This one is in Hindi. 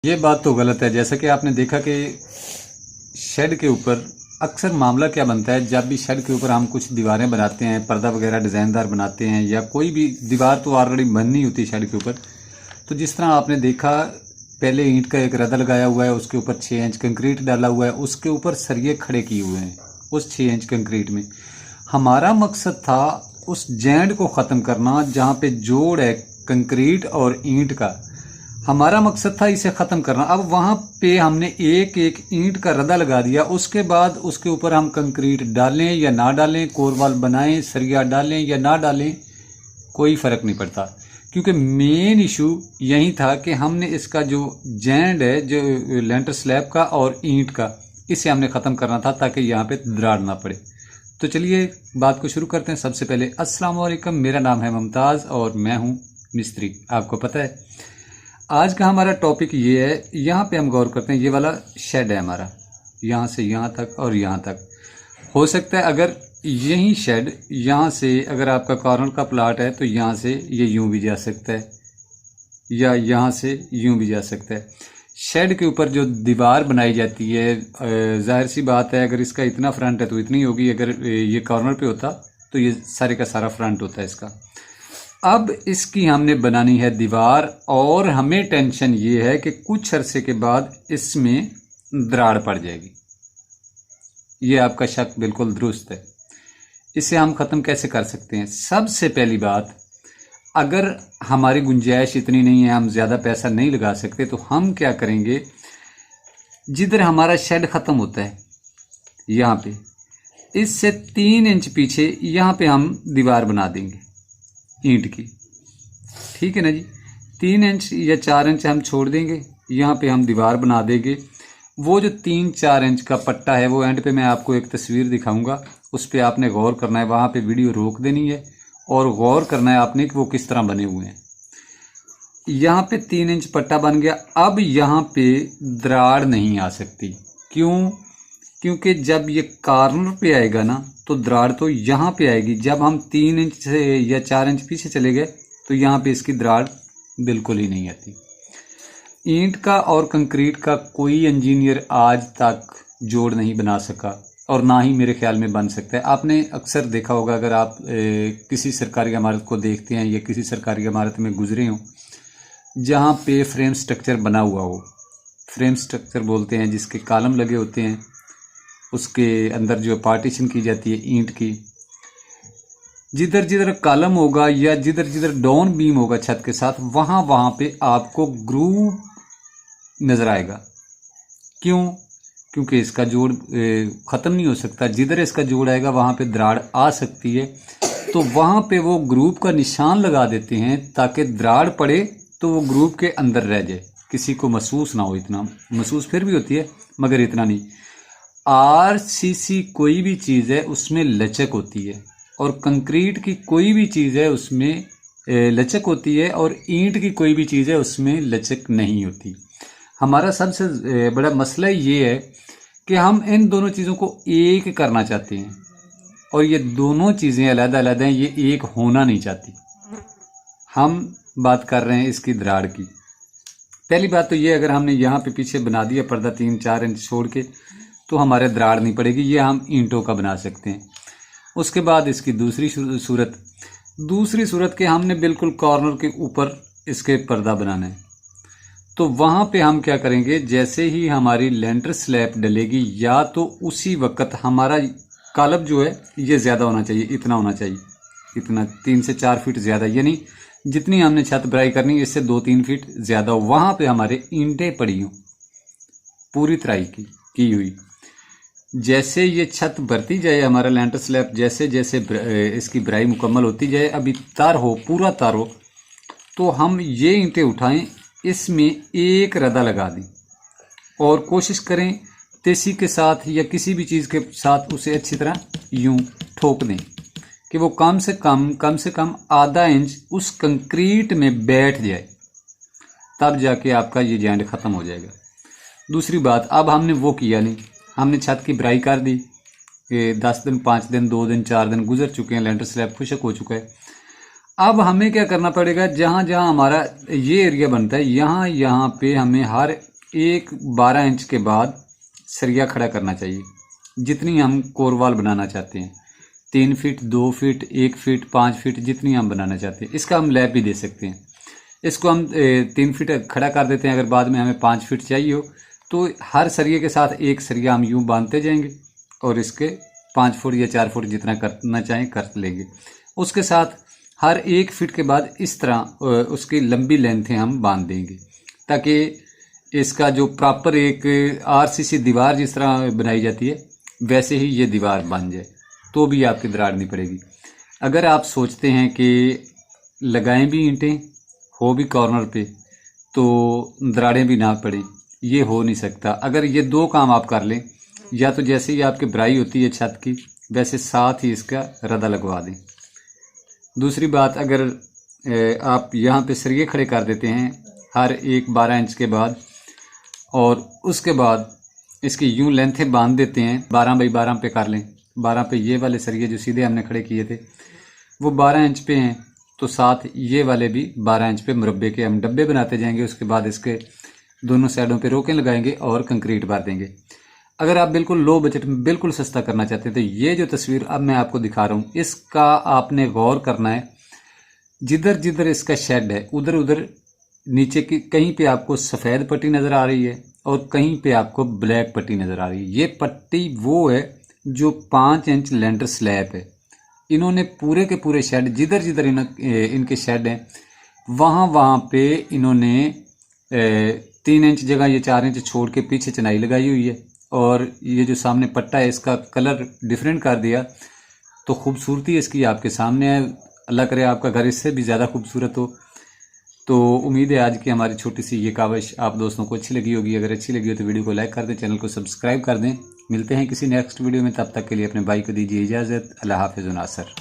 ये बात तो गलत है। जैसा कि आपने देखा कि शेड के ऊपर अक्सर मामला क्या बनता है, जब भी शेड के ऊपर हम कुछ दीवारें बनाते हैं, पर्दा वगैरह डिज़ाइनदार बनाते हैं, या कोई भी दीवार तो ऑलरेडी बननी होती है शेड के ऊपर। तो जिस तरह आपने देखा, पहले ईंट का एक रदा लगाया हुआ है, उसके ऊपर 6 इंच कंक्रीट डाला हुआ है, उसके ऊपर सरिये खड़े किए हुए हैं। उस 6 इंच कंक्रीट में हमारा मकसद था उस जैंड को ख़त्म करना, जहाँ पे जोड़ है कंक्रीट और ईंट का। हमारा मकसद था इसे ख़त्म करना। अब वहाँ पे हमने एक एक ईंट का रदा लगा दिया। उसके बाद उसके ऊपर हम कंक्रीट डालें या ना डालें, कोरवाल बनाएं, सरिया डालें या ना डालें, कोई फ़र्क नहीं पड़ता, क्योंकि मेन इशू यही था कि हमने इसका जो जैंड है, जो लेंटर स्लैब का और ईंट का, इसे हमने ख़त्म करना था ताकि यहाँ पे दरार ना पड़े। तो चलिए बात को शुरू करते हैं। सबसे पहले अस्सलाम वालेकुम, मेरा नाम है मुमताज़ और मैं हूँ मिस्त्री, आपको पता है। आज का हमारा टॉपिक ये है, यहाँ पे हम गौर करते हैं। ये वाला शेड है हमारा, यहाँ से यहाँ तक और यहाँ तक। हो सकता है अगर यही शेड यहाँ से, अगर आपका कॉर्नर का प्लाट है तो यहाँ से ये यूं भी जा सकता है, या यहाँ से यूं भी जा सकता है। शेड के ऊपर जो दीवार बनाई जाती है, जाहिर सी बात है, अगर इसका इतना फ्रंट है तो इतनी होगी। अगर ये कॉर्नर पे होता तो ये सारे का सारा फ्रंट होता है इसका। अब इसकी हमने बनानी है दीवार, और हमें टेंशन ये है कि कुछ अरसे के बाद इसमें दरार पड़ जाएगी। ये आपका शक बिल्कुल दुरुस्त है। इसे हम ख़त्म कैसे कर सकते हैं? सबसे पहली बात, अगर हमारी गुंजाइश इतनी नहीं है, हम ज़्यादा पैसा नहीं लगा सकते, तो हम क्या करेंगे, जिधर हमारा शेड ख़त्म होता है यहाँ पे, इससे 3 इंच पीछे यहाँ पे हम दीवार बना देंगे ईंट की। ठीक है ना जी? 3 इंच या 4 इंच हम छोड़ देंगे, यहाँ पे हम दीवार बना देंगे। वो जो 3-4 इंच का पट्टा है, वो एंड पे मैं आपको एक तस्वीर दिखाऊंगा, उस पर आपने गौर करना है। वहाँ पे वीडियो रोक देनी है और गौर करना है आपने कि वो किस तरह बने हुए हैं। यहाँ पे 3 इंच पट्टा बन गया। अब यहाँ पे दरार नहीं आ सकती। क्यों? क्योंकि जब ये कॉर्नर पे आएगा ना, तो दरार तो यहाँ पे आएगी। जब हम 3 इंच से या 4 इंच पीछे चले गए तो यहाँ पे इसकी दरार बिल्कुल ही नहीं आती। ईंट का और कंक्रीट का कोई इंजीनियर आज तक जोड़ नहीं बना सका, और ना ही मेरे ख्याल में बन सकता है। आपने अक्सर देखा होगा, अगर आप किसी सरकारी इमारत को देखते हैं या किसी सरकारी इमारत में गुजरे हों जहाँ पे फ्रेम स्ट्रक्चर बना हुआ हो, फ्रेम स्ट्रक्चर बोलते हैं जिसके कॉलम लगे होते हैं, उसके अंदर जो पार्टीशन की जाती है ईंट की, जिधर जिधर कॉलम होगा या जिधर जिधर डाउन बीम होगा छत के साथ, वहाँ वहाँ पे आपको ग्रूव नज़र आएगा। क्यों? क्योंकि इसका जोड़ ख़त्म नहीं हो सकता। जिधर इसका जोड़ आएगा वहाँ पे दरार आ सकती है, तो वहाँ पे वो ग्रूव का निशान लगा देते हैं ताकि दरार पड़े तो वो ग्रूव के अंदर रह जाए, किसी को महसूस ना हो। इतना महसूस फिर भी होती है, मगर इतना नहीं। आरसीसी कोई भी चीज़ है उसमें लचक होती है, और कंक्रीट की कोई भी चीज़ है उसमें लचक होती है, और ईंट की कोई भी चीज़ है उसमें लचक नहीं होती। हमारा सबसे बड़ा मसला ये है कि हम इन दोनों चीज़ों को एक करना चाहते हैं, और ये दोनों चीज़ें अलग अलग हैं, ये एक होना नहीं चाहती। हम बात कर रहे हैं इसकी दरार की। पहली बात तो ये, अगर हमने यहाँ पे पीछे बना दिया पर्दा 3-4 इंच छोड़ के, तो हमारे दरार नहीं पड़ेगी। ये हम ईंटों का बना सकते हैं। उसके बाद इसकी दूसरी सूरत के हमने बिल्कुल कॉर्नर के ऊपर इसके पर्दा बनाना है। तो वहाँ पे हम क्या करेंगे, जैसे ही हमारी लेंटर स्लैब डलेगी, या तो उसी वक्त हमारा कालब जो है ये ज़्यादा होना चाहिए, इतना होना चाहिए, इतना 3 से 4 फीट ज़्यादा, यानी जितनी हमने छत भराई करनी है इससे 2-3 फीट ज़्यादा हो। वहाँ पे हमारे ईंटें पड़ी हों, पूरी तराई की हुई। जैसे ये छत भरती जाए, हमारा लेंटर स्लैब जैसे जैसे इसकी भराई मुकम्मल होती जाए, अभी तार हो, पूरा तार हो, तो हम ये ईंटें उठाएं, इसमें एक रदा लगा दें, और कोशिश करें तेसी के साथ या किसी भी चीज़ के साथ उसे अच्छी तरह यूं ठोक दें कि वो कम से कम आधा इंच उस कंक्रीट में बैठ जाए, तब जाके आपका ये जॉइंट ख़त्म हो जाएगा। दूसरी बात, अब हमने वो किया नहीं, हमने छत की भराई कर दी, 10 दिन 5 दिन 2 दिन 4 दिन गुजर चुके हैं, लेंटर स्लैब खुशक हो चुका है। अब हमें क्या करना पड़ेगा, जहाँ जहाँ हमारा ये एरिया बनता है, यहाँ पे हमें हर एक 12 इंच के बाद सरिया खड़ा करना चाहिए। जितनी हम कोरवाल बनाना चाहते हैं, 3 फीट, 2 फीट, 1 फीट, 5 फीट, जितनी हम बनाना चाहते हैं, इसका हम लैप भी दे सकते हैं। इसको हम 3 फीट खड़ा कर देते हैं। अगर बाद में हमें 5 फीट चाहिए हो तो हर सरिये के साथ एक सरिया हम यूँ बांधते जाएंगे और इसके 5 फुट या 4 फुट जितना करना चाहें कर लेंगे। उसके साथ हर 1 फीट के बाद इस तरह उसकी लंबी लेंथें हम बांध देंगे, ताकि इसका जो प्रॉपर एक आरसीसी दीवार जिस तरह बनाई जाती है वैसे ही ये दीवार बन जाए, तो भी आपकी दरार नहीं पड़ेगी। अगर आप सोचते हैं कि लगाएं भी ईंटें, हो भी कॉर्नर पे, तो दरारें भी ना पड़े, ये हो नहीं सकता। अगर ये 2 काम आप कर लें, या तो जैसे ही आपकी भराई होती है छत की वैसे साथ ही इसका रदा लगवा दें। दूसरी बात, अगर आप यहाँ पे सरिये खड़े कर देते हैं हर एक 12 इंच के बाद, और उसके बाद इसकी यूं लेंथें बांध देते हैं, 12 बाई 12 पे कर लें। 12 पे ये वाले सरिये जो सीधे हमने खड़े किए थे वो 12 इंच पे हैं, तो साथ ये वाले भी 12 इंच पे मुरब्बे के हम डब्बे बनाते जाएंगे। उसके बाद इसके दोनों साइडों पे रोकें लगाएंगे और कंक्रीट भर देंगे। अगर आप बिल्कुल लो बजट में बिल्कुल सस्ता करना चाहते हैं तो ये जो तस्वीर अब मैं आपको दिखा रहा हूँ, इसका आपने गौर करना है। जिधर जिधर इसका शेड है उधर उधर नीचे की कहीं पे आपको सफ़ेद पट्टी नज़र आ रही है और कहीं पे आपको ब्लैक पट्टी नज़र आ रही है। ये पट्टी वो है जो 5 इंच लेंटर स्लैब है। इन्होंने पूरे के पूरे शेड, जिधर जिधर इनके शेड हैं वहाँ पे इन्होंने 3 इंच जगह ये 4 इंच छोड़ के पीछे चनाई लगाई हुई है, और ये जो सामने पट्टा है इसका कलर डिफरेंट कर दिया, तो खूबसूरती इसकी आपके सामने है। अल्लाह करे आपका घर इससे भी ज़्यादा खूबसूरत हो। तो उम्मीद है आज की हमारी छोटी सी ये काविश आप दोस्तों को अच्छी लगी होगी। अगर अच्छी लगी हो तो वीडियो को लाइक कर दें, चैनल को सब्सक्राइब कर दें। मिलते हैं किसी नेक्स्ट वीडियो में, तब तक के लिए अपने भाई को दीजिए इजाज़त। अल्लाह हाफ़िज़ नासर।